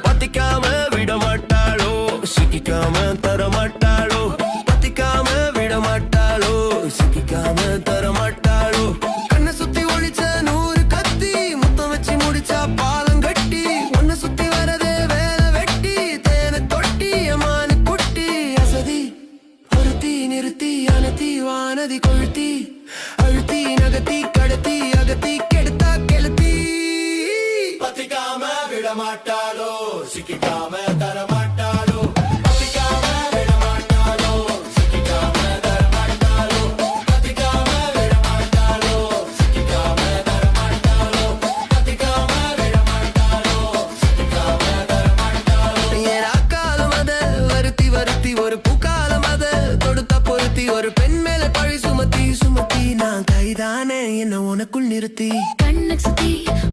பத்திக்காம விட மாட்டாளோ, சிக்கிக்காம தர மாட்டாளோ. பத்திக்காம விட மாட்டாளோ, சிக்கிக்காம தர மாட்டாளோ. கண்ணை சுத்தி ஒழிச்ச 100 கத்தி, முத்தம் வச்சு முடிச்சா பாலம் கட்டி. ஒன்ன சுத்தி வரதே வேலை வெட்டி, தேனை தொட்டி அம்மானு குட்டி. அசதி ஒருத்தி நிறுத்தி அனத்தி வானதி கொழுத்தி, அழுத்தி நகத்தி கடத்தி அகத்தி கெடுத்தா கெளுத்தி. பத்திக்காம விட மாட்டாளோ, சிக்கிக்காம